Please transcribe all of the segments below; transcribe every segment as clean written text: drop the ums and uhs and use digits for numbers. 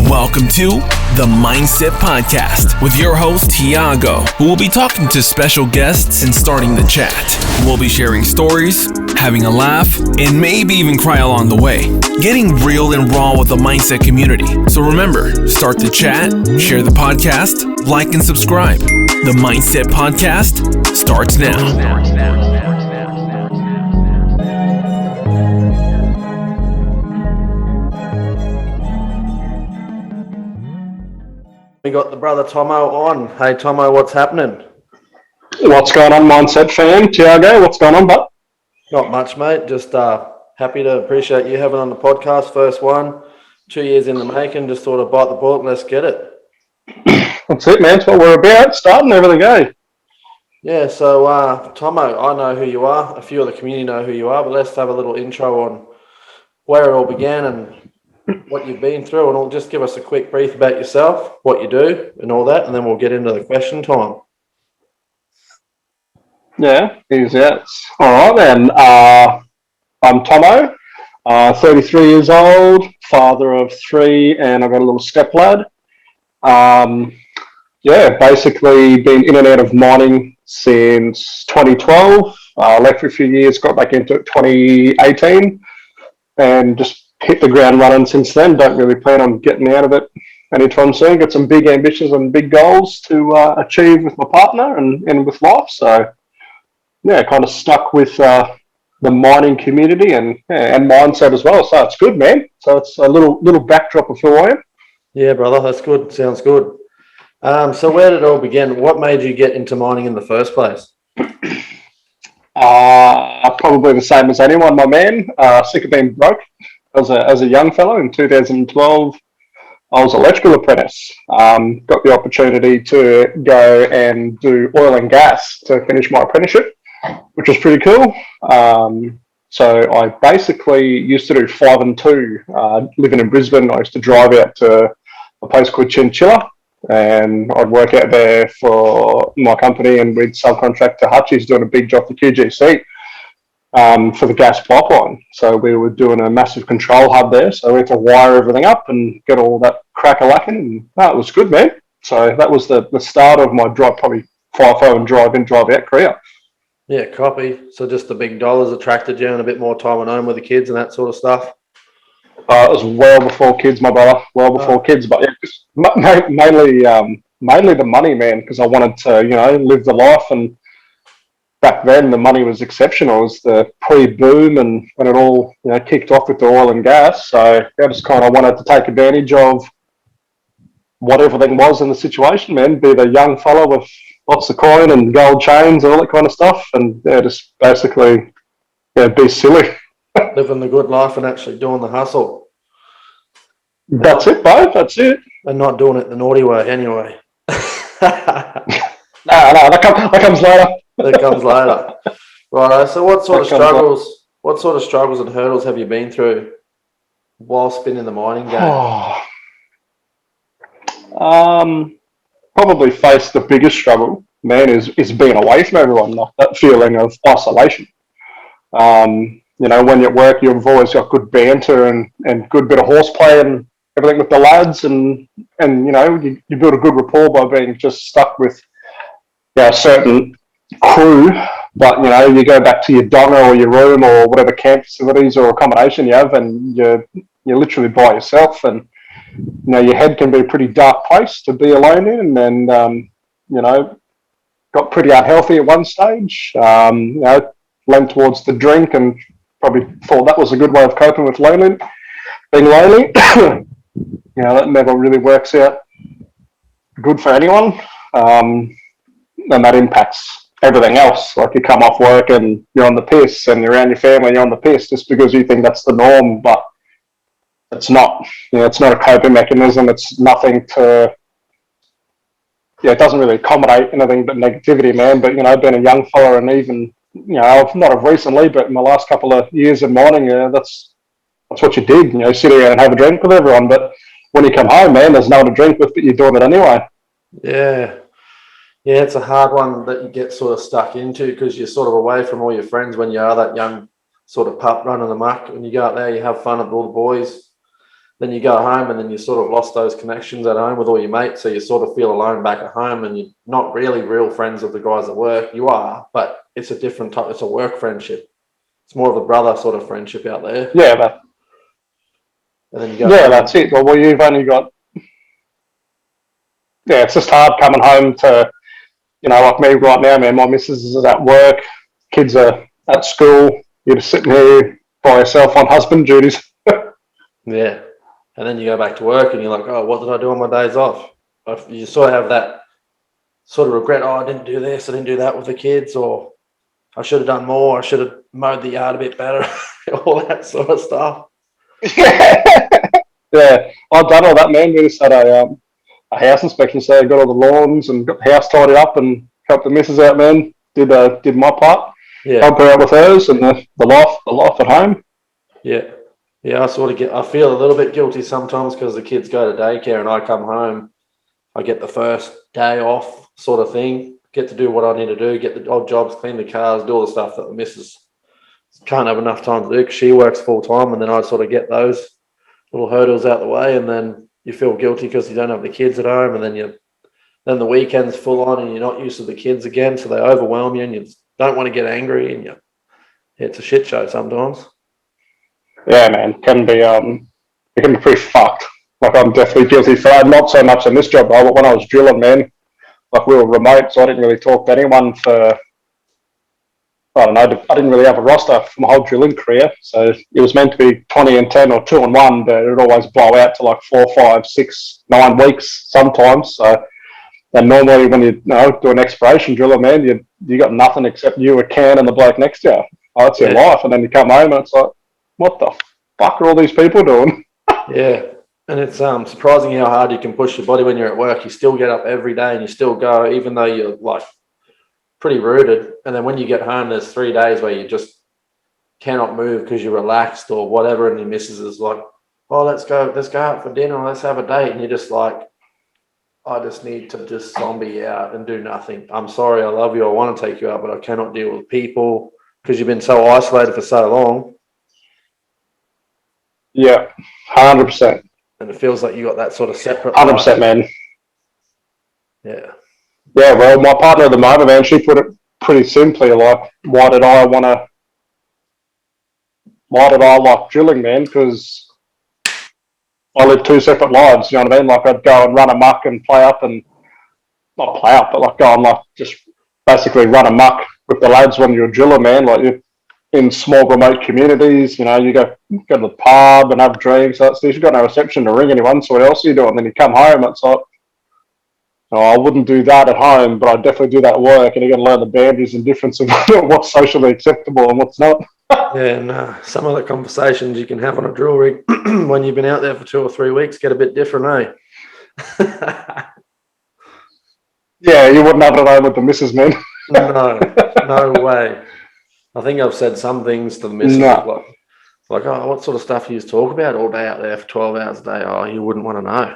Welcome to the Mineset Podcast with your host, Tiago, who will be talking to special guests and starting the chat. We'll be sharing stories, having a laugh, and maybe even cry along the way. Getting real and raw with the Mindset community. So remember, start the chat, share the podcast, like and subscribe. The Mindset Podcast starts now. We got the brother Tommo on. Hey Tommo, what's happening? What's going on, Mindset fam? Tiago, what's going on, bud? Not much, mate. Just happy to appreciate you having on the podcast. First one, 2 years in the making. Just thought I'd bite the bullet. Let's get it. That's it, man. That's what we're about. Starting everything, eh? Yeah, so Tommo, I know who you are. A few of the community know who you are, but let's have a little intro on where it all began and what you've been through, and just give us a quick brief about yourself, what you do, and all that, and then we'll get into the question time. Yeah, easy as. All right, then. I'm Tommo, 33 years old, father of three, and I've got a little step-lad. Basically been in and out of mining since 2012. Left for a few years, got back into it 2018, and just hit the ground running since then. Don't really plan on getting out of it anytime soon. Got some big ambitions and big goals to achieve with my partner and with life. So, yeah, kind of stuck with the mining community and mindset as well. So it's good, man. So it's a little backdrop of who I am. Yeah, brother, that's good. Sounds good. So where did it all begin? What made you get into mining in the first place? Probably the same as anyone, my man. Sick of being broke. As a young fellow in 2012, I was an electrical apprentice. Got the opportunity to go and do oil and gas to finish my apprenticeship, which was pretty cool. So I basically used to do 5 and 2. Living in Brisbane, I used to drive out to a place called Chinchilla, and I'd work out there for my company, and we'd subcontract to Hutchie's doing a big job for QGC. For the gas pipeline. So we were doing a massive control hub there. So we had to wire everything up and get all that crack-a-lacking. And it was good, man. So that was the start of my drive, probably FIFO and drive-in, drive-out career. Yeah, copy. So just the big dollars attracted you and a bit more time at home with the kids and that sort of stuff? It was well before kids, my brother. Well before kids. But yeah, just mainly the money, man, because I wanted to, live the life. And back then, the money was exceptional. It was the pre-boom, and when it all kicked off with the oil and gas. So I just kind of wanted to take advantage of what everything was in the situation, man. Be the young fella with lots of coin and gold chains and all that kind of stuff, and just basically be silly. Living the good life and actually doing the hustle. That's it, bro. That's it. And not doing it the naughty way, anyway. No, that comes later. That comes later. Right. So what sort of struggles and hurdles have you been through whilst been in the mining game? Probably faced the biggest struggle, man, is being away from everyone, like that feeling of isolation. When you're at work, you've always got good banter and good bit of horseplay and everything with the lads, and you build a good rapport by being just stuck with a certain crew, but you go back to your donga or your room or whatever camp facilities or accommodation you have, and you're literally by yourself, and your head can be a pretty dark place to be alone in, and got pretty unhealthy at one stage. Leaned towards the drink and probably thought that was a good way of coping with being lonely. That never really works out good for anyone, and that impacts everything else. Like you come off work and you're on the piss, and you're around your family and you're on the piss just because you think that's the norm, but it's not. It's not a coping mechanism. It's nothing to. It doesn't really accommodate anything but negativity, man. But being a young fella, and even not of recently, but in the last couple of years of mining, that's what you did. Sit around and have a drink with everyone. But when you come home, man, there's no one to drink with, but you're doing it anyway. Yeah. Yeah, it's a hard one that you get sort of stuck into because you're sort of away from all your friends when you are that young sort of pup running amok. When you go out there, you have fun with all the boys. then you go home and then you sort of lost those connections at home with all your mates. So you sort of feel alone back at home and you're not really real friends with the guys at work. You are, but it's a different type. It's a work friendship. It's more of a brother sort of friendship out there. Yeah, and then you go that's it. Well, you've only got, it's just hard coming home to, like me right now, man, my missus is at work, kids are at school, you're just sitting here by yourself on husband duties. Yeah. And then you go back to work and you're like, oh, what did I do on my days off? You sort of have that sort of regret, oh, I didn't do this, I didn't do that with the kids, or I should have done more, I should have mowed the yard a bit better, all that sort of stuff. Yeah, I've done all that, man. We just had a house inspection, so I got all the lawns and got the house tidied up and helped the missus out, man. Did my part. Yeah. Help her out with hers and the life at home. Yeah. Yeah, I feel a little bit guilty sometimes because the kids go to daycare and I come home, I get the first day off sort of thing, get to do what I need to do, get the odd jobs, clean the cars, do all the stuff that the missus can't have enough time to do because she works full time, and then I sort of get those little hurdles out the way, and then you feel guilty because you don't have the kids at home, and then the weekend's full on and you're not used to the kids again, so they overwhelm you and you don't want to get angry, and it's a shit show sometimes. Yeah, man, it can be pretty fucked. Like, I'm definitely guilty for that. Not so much in this job, but when I was drilling, man, like, we were remote, so I didn't really talk to anyone for, I don't know, I didn't really have a roster for my whole drilling career. So it was meant to be 20 and 10 or 2 and 1, but it would always blow out to like 4, 5, 6, 9 weeks sometimes. So, and normally when you do an exploration driller, man, you got nothing except you, a can, and the bloke next to you. Oh, that's your life. And then you come home and it's like, what the fuck are all these people doing? Yeah. And it's surprising how hard you can push your body when you're at work. You still get up every day and you still go, even though you're like pretty rooted. And then when you get home, there's 3 days where you just cannot move because you're relaxed or whatever. And your missus is like, oh, let's go out for dinner. Let's have a date. And you're just like, I just need to just zombie out and do nothing. I'm sorry. I love you. I want to take you out, but I cannot deal with people because you've been so isolated for so long. Yeah, 100%. And it feels like you got that sort of separate 100%, life. man. Yeah. Yeah, well, my partner at the moment, man, she put it pretty simply, like, why did I like drilling, man? Because I live 2 separate lives, you know what I mean? Like, I'd go and run amok and play up and, not play up, but like go and like just basically run amok with the lads when you're a driller, man. Like, you're in small remote communities, you go to the pub and have drinks, that's this. You've got no reception to ring anyone, so what else are you doing? Then you come home, it's like, oh, I wouldn't do that at home, but I'd definitely do that at work, and you're going to learn the boundaries and difference of what's socially acceptable and what's not. Yeah, and some of the conversations you can have on a drill rig when you've been out there for 2 or 3 weeks get a bit different, eh? Yeah, you wouldn't have it at home with the missus, man. No way. I think I've said some things to the missus like, oh, what sort of stuff you talk about all day out there for 12 hours a day? Oh, you wouldn't want to know.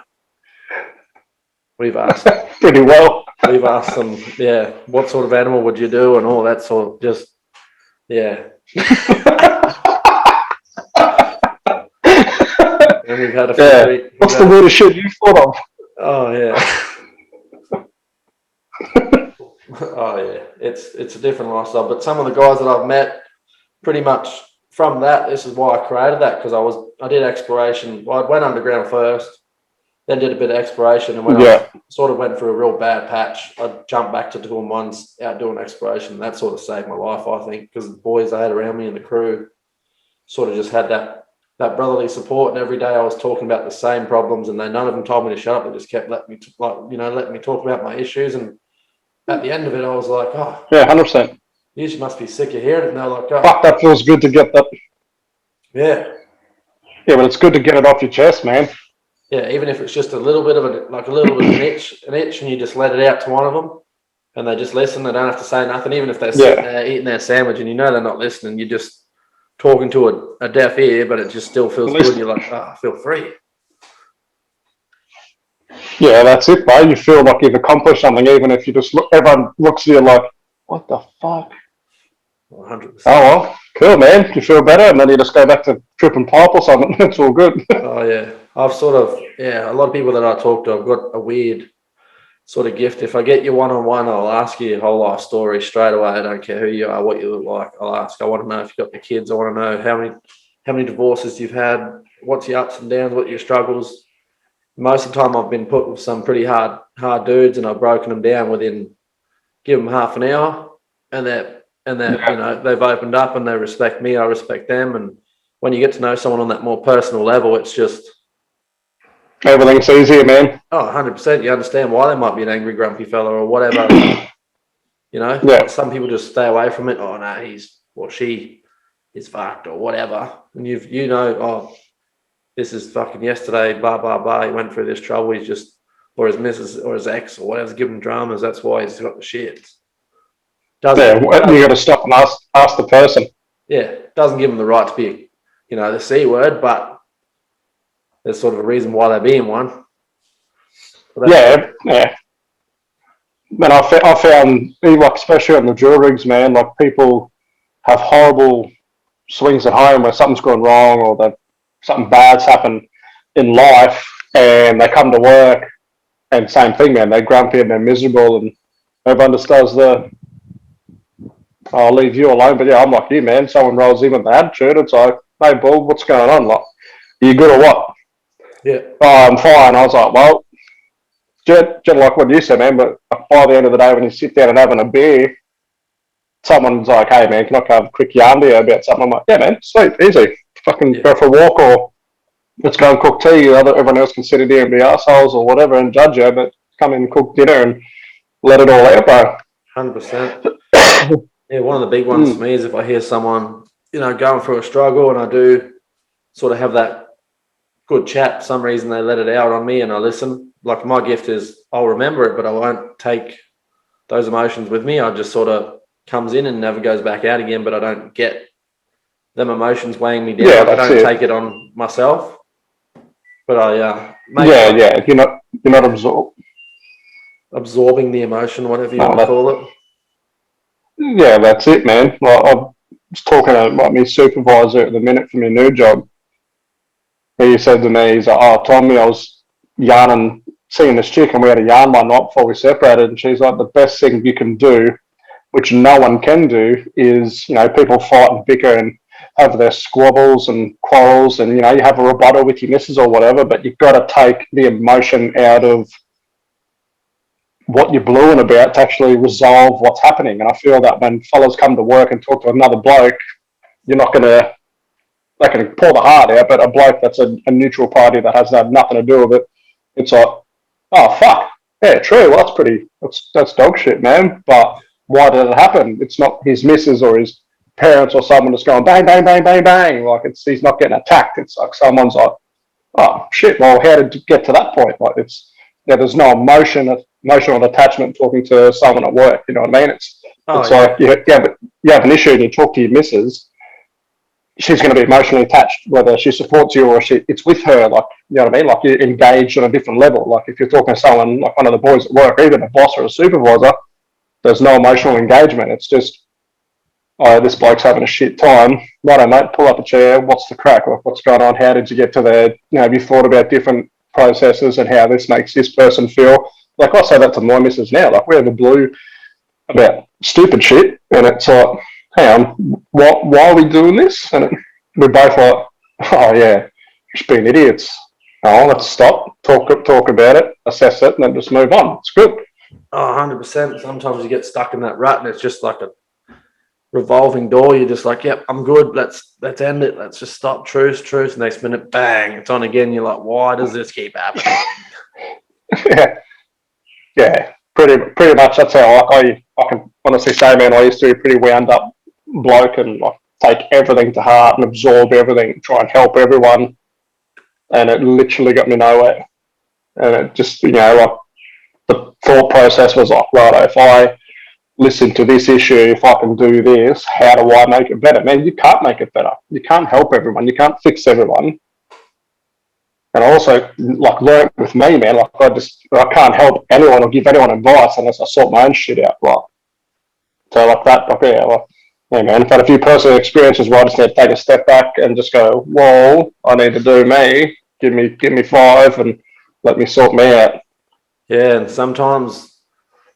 We've asked pretty well. We've asked them, yeah, what sort of animal would you do and all that sort of just, yeah. And we've had a few. What's the weirdest shit you've thought of? Oh yeah. Oh yeah. It's a different lifestyle. But some of the guys that I've met, pretty much from that, this is why I created that, because I did exploration. Well, I went underground first, then did a bit of exploration, and when I sort of went through a real bad patch, I jumped back to doing ones out doing exploration. That sort of saved my life, I think, because the boys I had around me and the crew sort of just had that brotherly support, and every day I was talking about the same problems, and none of them told me to shut up. They just kept letting me talk about my issues, and at the end of it, I was like, oh, yeah, 100%. You must be sick of hearing it. And they're like, oh, fuck, that feels good to get that. Yeah. Yeah, but it's good to get it off your chest, man. Yeah, even if it's just a little bit of an itch, and you just let it out to one of them, and they just listen. They don't have to say nothing, even if they're sitting there eating their sandwich, and they're not listening. You're just talking to a deaf ear, but it just still feels good. You're like, I feel free. Yeah, that's it, bro. You feel like you've accomplished something, even if you just everyone looks at you like, what the fuck? 100%. Oh, well, cool, man. You feel better, and then you just go back to tripping pipe or something. It's all good. Oh, yeah. I've sort of, a lot of people that I talk to, I've got a weird sort of gift. If I get you one-on-one, I'll ask you your whole life story straight away. I don't care who you are, what you look like. I'll ask. I want to know if you've got the kids. I want to know how many divorces you've had, what's your ups and downs, what your struggles. Most of the time I've been put with some pretty hard dudes, and I've broken them down within, give them half an hour, and that they've opened up and they respect me, I respect them. And when you get to know someone on that more personal level, it's just everything's easier, man. 100%. You understand why they might be an angry, grumpy fella or whatever. Yeah. Some people just stay away from it. Oh no, he's or she is fucked or whatever, and this is fucking yesterday, blah, blah, blah. He went through this trouble. He's just, or his missus or his ex or whatever's giving him dramas. That's why he's got the shit. You got to stop and ask the person. Yeah, doesn't give them the right to be, the C word, but there's sort of a reason why they're being one. Yeah. And I found, like, especially on the drill rigs, man, like people have horrible swings at home where something's gone wrong or something bad's happened in life, and they come to work and same thing, man. They're grumpy and they're miserable, and everyone just does I'll leave you alone. But yeah, I'm like you, man. Someone rolls in with the attitude. It's like, hey, Bull, what's going on? Like, are you good or what? Yeah. Oh, I'm fine. I was like, well, just like what you said, man. But by the end of the day, when you sit down and having a beer, someone's like, hey, man, can I have a quick yarn to you about something? I'm like, yeah, man, sweet, easy. Fucking go for a walk, or let's go and cook tea. Everyone else can sit in here and be assholes or whatever and judge you, but come in and cook dinner and let it all out, bro. 100%. Yeah, one of the big ones for me is if I hear someone, going through a struggle and I do sort of have that good chat, for some reason they let it out on me and I listen. Like, my gift is I'll remember it, but I won't take those emotions with me. I just sort of comes in and never goes back out again, but I don't get them emotions weighing me down. Yeah, I don't take it on myself, but I you're not absorbing the emotion, whatever you want to call it. Yeah, that's it, man. Well, I was talking to my supervisor at the minute for my new job. He said to me, he's like, oh, Tommy, I was yarning, seeing this chick, and we had a yarn one night before we separated, and she's like, the best thing you can do, which no one can do, is, people fight and bicker and have their squabbles and quarrels, and, you have a rebuttal with your missus or whatever, but you've got to take the emotion out of what you're blueing about to actually resolve what's happening. And I feel that when fellas come to work and talk to another bloke, you're not going to, they can pour the heart out, but a bloke that's a neutral party that has nothing to do with it, it's like, oh, fuck. Yeah, true. Well, that's dog shit, man. But why did it happen? It's not his missus or his parents or someone that's going bang, bang, bang, bang, bang. Like, he's not getting attacked. It's like someone's like, oh, shit, well, how did you get to that point? Like, there's no emotional attachment talking to someone at work. You know what I mean? It's like you have an issue and you talk to your missus, she's going to be emotionally attached, whether she supports you or it's with her. Like, you know what I mean? Like, you're engaged on a different level. Like, if you're talking to someone like one of the boys at work, or even a boss or a supervisor, there's no emotional engagement. It's just, oh, this bloke's having a shit time. Righto, mate, pull up a chair. What's the crack? What's going on? How did you get to there? Have you thought about different processes and how this makes this person feel? Like, I say that to my missus now. Like, we have a blue about stupid shit, and it's like, hang on, why are we doing this? And we're both like, oh yeah, just being idiots. Oh, let's stop, talk about it, assess it, and then just move on. It's good. Oh, 100%. Sometimes you get stuck in that rut, and it's just like a revolving door. You're just like, yep, I'm good. Let's end it. Let's just stop. Truce. Next minute, bang, it's on again. You're like, why does this keep happening? Yeah. Pretty much. That's how I can honestly say, man, I used to be a pretty wound up bloke and like take everything to heart and absorb everything, try and help everyone, and it literally got me nowhere. And it just, like, the thought process was like, right, if I listen to this issue, if I can do this, how do I make it better? Man, you can't make it better. You can't help everyone. You can't fix everyone. And I also, like, learned with me, man, like, I can't help anyone or give anyone advice unless I sort my own shit out, right? So, like that, like, yeah, man, I've had a few personal experiences where I just need to take a step back and just go, whoa, I need to do me, give me 5 and let me sort me out. Yeah, and sometimes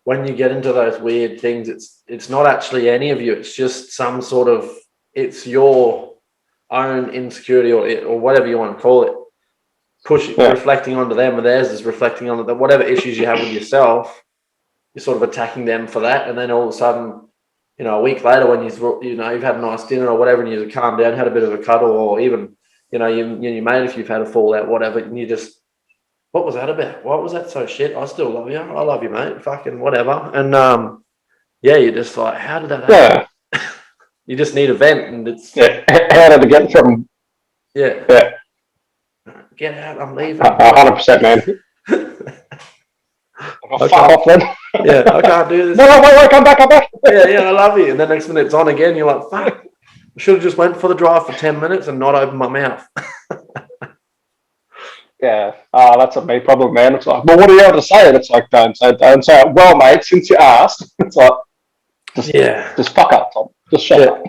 when you get into those weird things, it's not actually any of you. It's just some sort of, it's your own insecurity or whatever you want to call it. Reflecting onto them, and theirs is reflecting on whatever issues you have with yourself. You're sort of attacking them for that, and then all of a sudden, a week later, when you've had a nice dinner or whatever, and you calm down, had a bit of a cuddle, or even you mate, if you've had a fallout, whatever, and you just, what was that about? What was that so shit? I still love you. I love you, mate. Fucking whatever. And you're just like, how did that happen? Yeah. You just need a vent, and it's how did it get from? Yeah. Get out! I'm leaving. 100%, man. Fuck off, then. Yeah, I can't do this. No, wait, come back. Yeah, I love you. And then next minute it's on again. You're like, fuck. I should have just went for the drive for 10 minutes and not opened my mouth. Yeah, that's a me problem, man. It's like, well, what are you able to say? And it's like, don't say it. Well, mate, since you asked, it's like, just fuck up, Tom. Just shut up.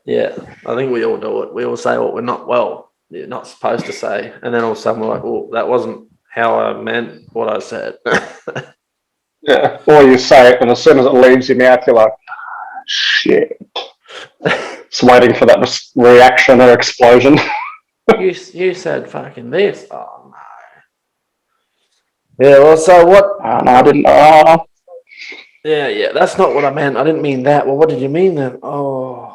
Yeah. I think we all do it. We all say what we're not supposed to say, and then all of a sudden we're like, "Oh, that wasn't how I meant what I said." Yeah, or you say it, and as soon as it leaves your mouth, you're like, "Shit!" It's waiting for that reaction or explosion. you said fucking this. Oh no. Yeah. Well, so what? No, I didn't. Yeah. That's not what I meant. I didn't mean that. Well, what did you mean then? Oh.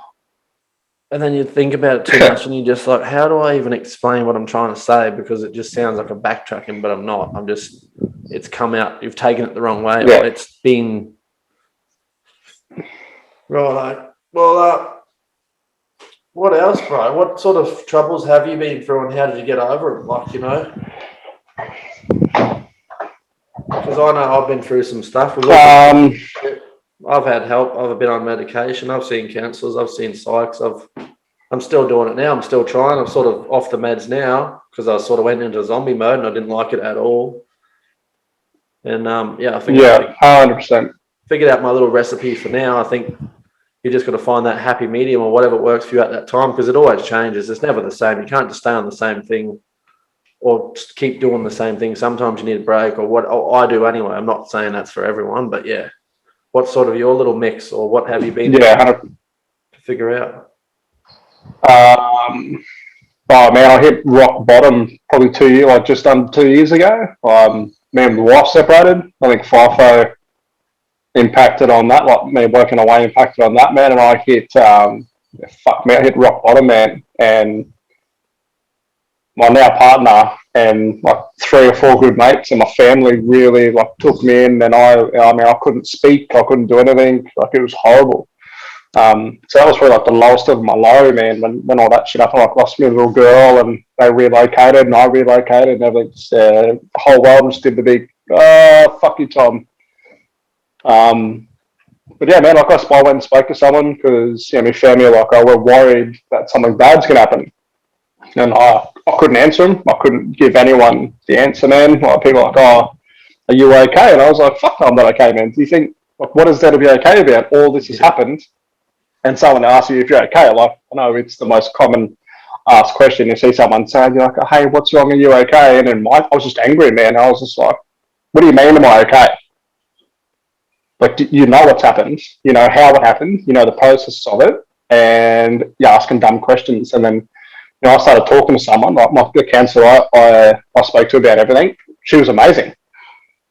And then you think about it too much, and you're just like, how do I even explain what I'm trying to say? Because it just sounds like I'm backtracking, but I'm not. It's come out. You've taken it the wrong way. Yeah. Or it's been right. Well, what else, bro? What sort of troubles have you been through, and how did you get over them? Because I know I've been through some stuff. I've had help. I've been on medication. I've seen counsellors. I've seen psychs. I'm still doing it now. I'm still trying. I'm sort of off the meds now because I sort of went into zombie mode and I didn't like it at all. And I think 100%. Figured out my little recipe for now. I think you just got to find that happy medium or whatever works for you at that time, because it always changes. It's never the same. You can't just stay on the same thing or just keep doing the same thing. Sometimes you need a break, or I do anyway. I'm not saying that's for everyone, but yeah. What's sort of your little mix, or what have you been to figure out? Man, I hit rock bottom probably 2 years, just under 2 years ago. Me and my wife separated. I think FIFO impacted on that, me working away impacted on that, man. And I hit, I hit rock bottom, man. And my now partner and 3 or 4 good mates and my family really took me in, and I couldn't speak, I couldn't do anything, it was horrible. So that was probably the lowest of my low, man, when all that shit happened. I lost my little girl and they relocated and I relocated and everything. The whole world just did the big, fuck you, Tom. But yeah, man, I went and spoke to someone because my family were worried that something bad's gonna happen. And I couldn't answer them. I couldn't give anyone the answer, man. People are are you okay? And I was like, fuck no, I'm not okay, man. Do you think, what is there to be okay about? All this has happened, and someone asks you if you're okay. I know it's the most common asked question. You see someone saying, you're like, hey, what's wrong? Are you okay? And then I was just angry, man. I was just like, what do you mean, am I okay? You know what's happened. You know how it happened. You know the process of it. And you're asking dumb questions. And then I started talking to someone, the counsellor I spoke to about everything. She was amazing.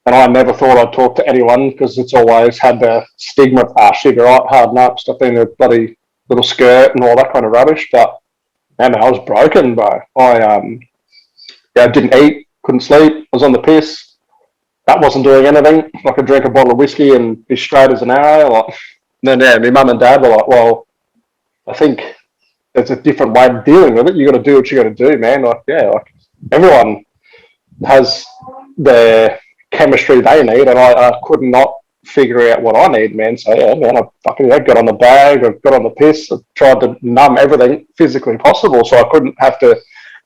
And I never thought I'd talk to anyone because it's always had the stigma of, shit, you're right, hard enough, stuff in a bloody little skirt and all that kind of rubbish. But, man, I was broken, bro. I didn't eat, couldn't sleep, was on the piss. That wasn't doing anything. I could drink a bottle of whiskey and be straight as an arrow. And then, my mum and dad were like, well, I think there's a different way of dealing with it. You got to do what you got to do, man. Everyone has the chemistry they need, and I could not figure out what I need, man. So yeah, man, I got on the bag, I got on the piss, I tried to numb everything physically possible, so I couldn't have to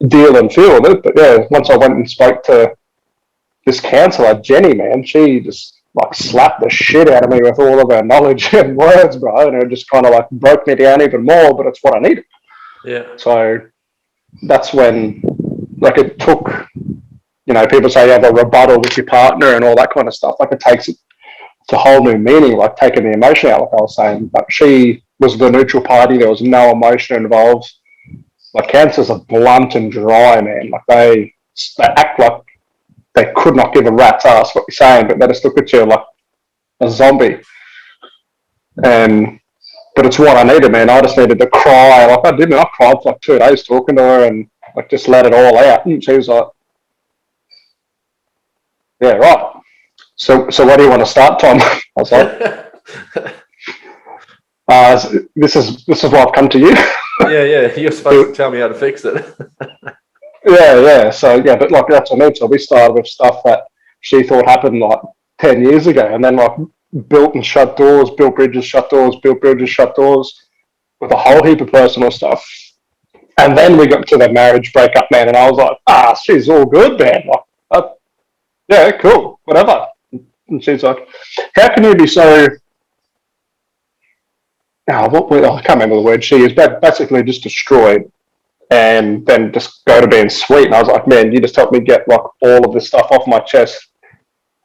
deal and feel with it. But yeah, once I went and spoke to this counsellor, Jenny, man, she just slapped the shit out of me with all of her knowledge and words, bro, and it just kind of broke me down even more. But it's what I needed. Yeah. So that's when like it took, people say you have a rebuttal with your partner and all that kind of stuff. Like it takes it to a whole new meaning, like taking the emotion out, like I was saying. But she was the neutral party. There was no emotion involved. Like cancers are blunt and dry, man. Like they act like they could not give a rat's ass what you're saying, but they just look at you like a zombie. But it's what I needed, man. I just needed to cry. Like I didn't. I cried for like 2 days talking to her and like just let it all out. And she was like, "Yeah, right. So what do you want to start, Tom?" I was like, "This is why I've come to you." Yeah. You're supposed to tell me how to fix it. Yeah. So yeah, but like that's what I mean. So we started with stuff that she thought happened like 10 years ago, and then like built and shut doors, built bridges, shut doors, built bridges, shut doors, with a whole heap of personal stuff. And then we got to the marriage breakup, man, and I was like, she's all good, man. Like, yeah, cool, whatever. And she's like, how can you be so... I can't remember the word. She is basically just destroyed and then just go to being sweet. And I was like, man, you just helped me get like all of this stuff off my chest.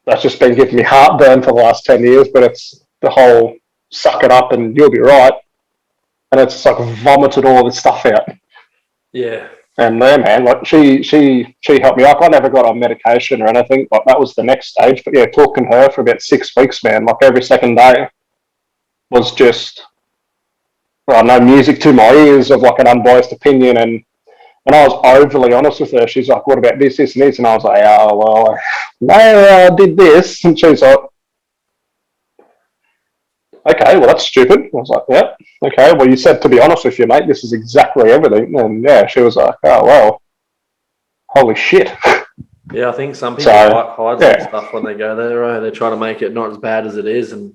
That's just been giving me heartburn for the last 10 years, but it's the whole suck it up and you'll be right. And it's like vomited all this stuff out. Yeah. And there, man, like she helped me up. I never got on medication or anything. Like that was the next stage. But yeah, talking to her for about 6 weeks, man, like every second day was just, no music to my ears of like an unbiased opinion. And I was overly honest with her. She's like, what about this, this, and this? And I was like, oh, well, no, I did this. And she's like, okay, well, that's stupid. I was like, yeah, okay, well, you said to be honest with you, mate, this is exactly everything. And yeah, she was like, oh, well, holy shit. Yeah, I think some people hide some stuff when they go there, right? They're trying to make it not as bad as it is, and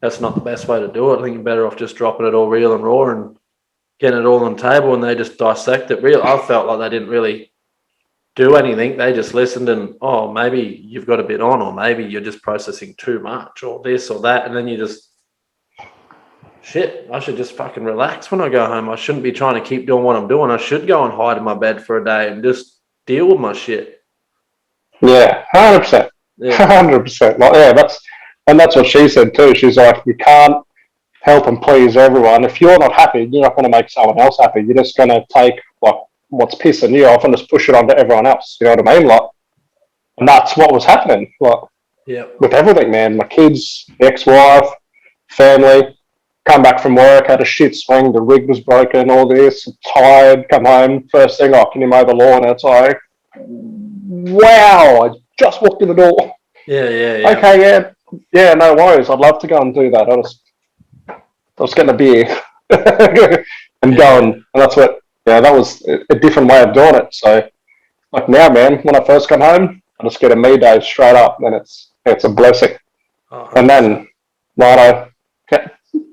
that's not the best way to do it. I think you're better off just dropping it all real and raw and getting it all on the table, and they just dissect it real. I felt like they didn't really do anything. They just listened and, oh, maybe you've got a bit on, or maybe you're just processing too much, or this or that, and then you just... shit, I should just fucking relax when I go home. I shouldn't be trying to keep doing what I'm doing. I should go and hide in my bed for a day and just deal with my shit. Yeah, 100%. Yeah. 100%. Like, yeah, that's what she said too. She's like, you can't help and please everyone. If you're not happy, you're not going to make someone else happy. You're just going to take like what's pissing you off and just push it onto everyone else. You know what I mean? Like, and that's what was happening. Like, with everything, man. My kids, ex-wife, family. Come back from work, had a shit swing, the rig was broken, all this, tired, come home, first thing, can you mow the lawn? And it's like, wow, I just walked in the door. Yeah. Okay, yeah, no worries. I'd love to go and do that. I was getting a beer and going, and that's what, that was a different way of doing it. So, like now, man, when I first come home, I just get a me day straight up, and it's a blessing. And then, righto,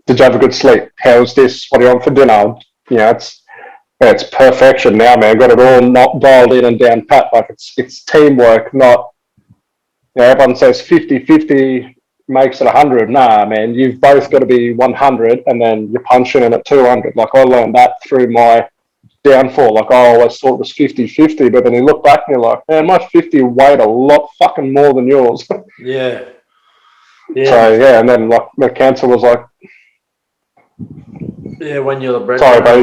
did you have a good sleep? How's this? What do you want for dinner? It's perfection now, man. Got it all not dialed in and down pat. Like it's teamwork, not... everyone says 50-50 makes it 100. Nah, man, you've both got to be 100, and then you're punching in at 200. Like I learned that through my downfall. Like I always thought it was 50-50, but then you look back and you're like, man, my 50 weighed a lot fucking more than yours. Yeah. So and then like the cancer was like... Yeah, when you're the breadwinner. Sorry, buddy,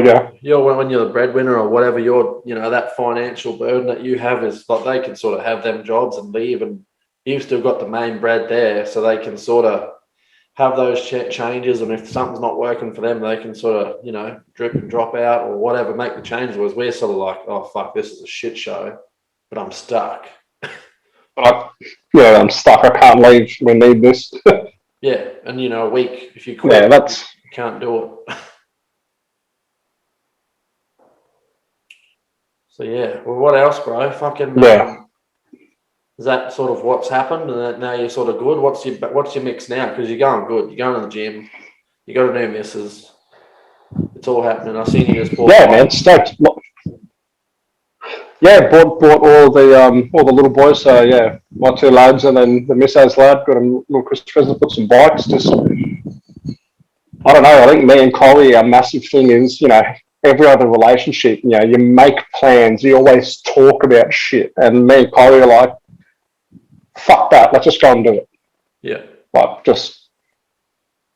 when you're the breadwinner or whatever, that financial burden that you have is like they can sort of have them jobs and leave, and you've still got the main bread there, so they can sort of have those changes, and if something's not working for them, they can sort of, drip and drop out or whatever, make the changes. Whereas we're sort of like, oh, fuck, this is a shit show, but I'm stuck. I'm stuck. I can't leave. We need this. Yeah, and, a week, if you quit, you can't do it. So, yeah. Well, what else, bro? Fucking... Is that sort of what's happened, and now you're sort of good? What's your mix now? Because you're going good. You're going to the gym. You got a new missus. It's all happening. I've seen you just bought. Yeah, man, stoked. Yeah, bought all the little boys. So yeah, my 2 lads and then the missus lad got a little Christmas present. Put some bikes. Just I don't know. I think me and Collie, our massive thing is every other relationship, you know, you make plans, you always talk about shit. And me and Chloe are like, fuck that, let's just go and do it. Yeah. Like, just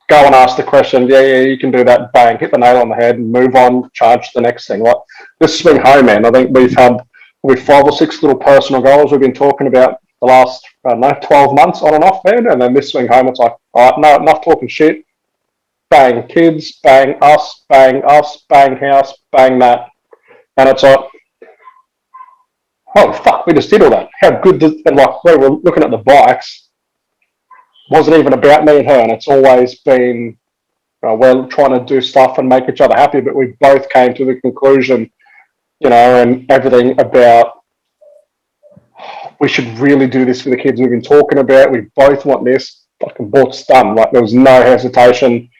go and ask the question, yeah, you can do that, bang, hit the nail on the head and move on, charge the next thing. Like, this swing home, man, I think we've had probably 5 or 6 little personal goals we've been talking about the last, 12 months on and off, man. And then this swing home, it's like, all right, no, enough talking shit. Bang kids, bang us, bang house, bang that. And it's like, oh, fuck, we just did all that. How good does, and like, we were looking at the bikes, wasn't even about me and her, and it's always been, we're trying to do stuff and make each other happy, but we both came to the conclusion, you know, and everything about, we should really do this for the kids we've been talking about. We both want this. Fucking bought's done. Like, there was no hesitation.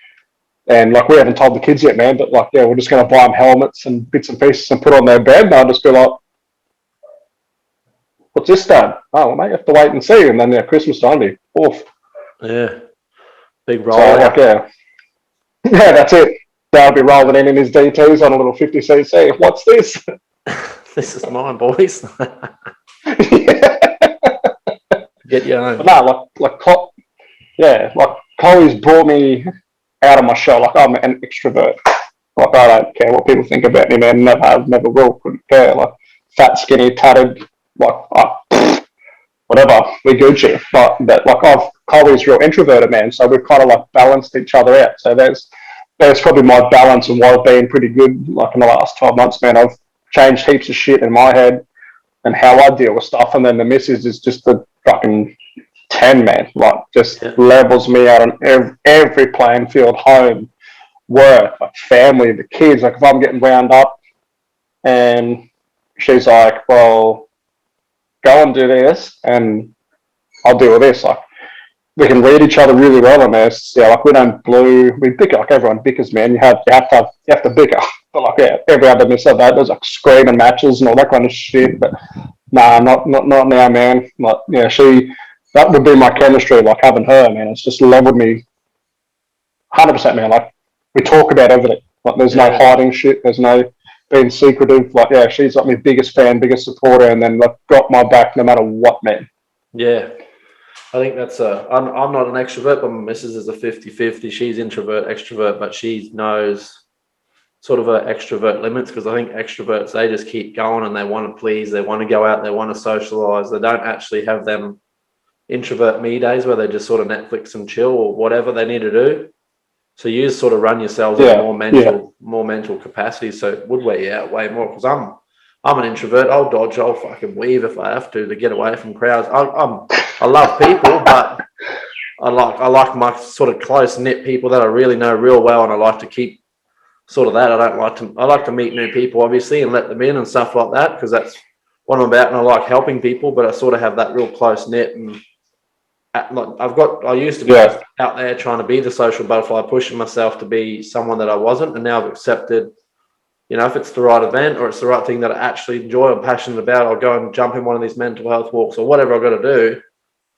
And like, we haven't told the kids yet, man, but like, yeah, we're just going to buy them helmets and bits and pieces and put on their bed. And I'll just be like, what's this, Dad? Oh, well, mate, you have to wait and see. And then, yeah, Christmas time, be off. Yeah. Big roll. So, like, yeah. Yeah, that's it. They'll be rolling in his DTs on a little 50cc. What's this? This is mine, boys. Get you home. But no, like Chloe's brought me out of my shell. Like, I'm an extrovert. Like, I don't care what people think about me, man. Never have, never will, couldn't care. Like, fat, skinny, tatted, like, whatever, we Gucci. But like, Chloe's real introverted, man. So we've kind of like balanced each other out. So there's probably my balance and why I've been pretty good. Like, in the last 12 months, man, I've changed heaps of shit in my head and how I deal with stuff. And then the missus is just the fucking 10, man. Like, just levels me out on every playing field, home, work, like family, the kids. Like, if I'm getting wound up and she's like, well, go and do this and I'll deal with this. Like, we can read each other really well on this. Yeah, like, we don't we bicker, like everyone bickers, man. You have to bicker. But like, yeah, every other miss of that, there's like screaming matches and all that kind of shit. But nah, not now, man. Like, yeah, that would be my chemistry, like having her, man. It's just leveled me 100%, man. Like, we talk about everything. Like, there's no hiding shit. There's no being secretive. Like, yeah, she's like my biggest fan, biggest supporter, and then like got my back no matter what, man. Yeah. I think that's I'm not an extrovert, but my missus is a 50-50. She's introvert, extrovert, but she knows sort of her extrovert limits, because I think extroverts, they just keep going and they want to please, they want to go out, they want to socialize. They don't actually have them introvert me days where they just sort of Netflix and chill or whatever they need to do. So you just sort of run yourselves at more mental capacity. So it would wear you out way more, because I'm an introvert. I'll dodge, I'll fucking weave if I have to get away from crowds. I love people, but I like my sort of close knit people that I really know real well, and I like to keep sort of that. I like to meet new people, obviously, and let them in and stuff like that, because that's what I'm about, and I like helping people. But I sort of have that real close knit, and I used to be out there trying to be the social butterfly, pushing myself to be someone that I wasn't, and now I've accepted. You know, if it's the right event or it's the right thing that I actually enjoy or passionate about, I'll go and jump in one of these mental health walks or whatever I've got to do.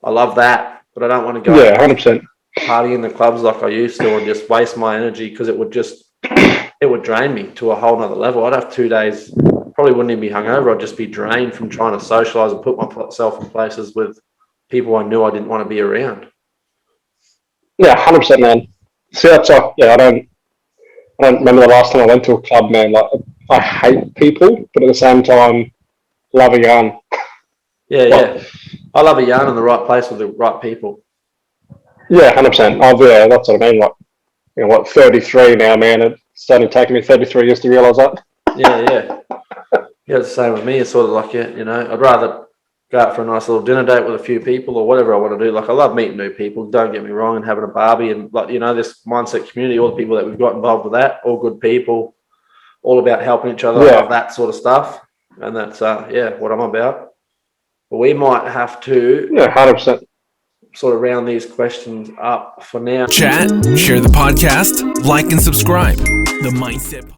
I love that, but I don't want to go 100%. party in the clubs like I used to and just waste my energy, because it would drain me to a whole nother level. I'd have 2 days, probably wouldn't even be hungover. I'd just be drained from trying to socialise and put myself in places with people I knew I didn't want to be around. Yeah, 100%, man. See, that's like, yeah, I don't remember the last time I went to a club, man. Like, I hate people, but at the same time, love a yarn. Yeah. I love a yarn in the right place with the right people. Yeah, 100%. That's what I mean. Like, you know, 33 now, man. It's only taken me 33 years to realise that. Yeah. Yeah, it's the same with me. It's sort of like, you know, I'd rather go out for a nice little dinner date with a few people or whatever I want to do. Like, I love meeting new people, don't get me wrong, and having a barbie and, like, you know, this Mineset community, all the people that we've got involved with that, all good people, all about helping each other. I love that sort of stuff. And that's, what I'm about. But we might have to 100%. sort of round these questions up for now. Chat, share the podcast, like and subscribe. The Mindset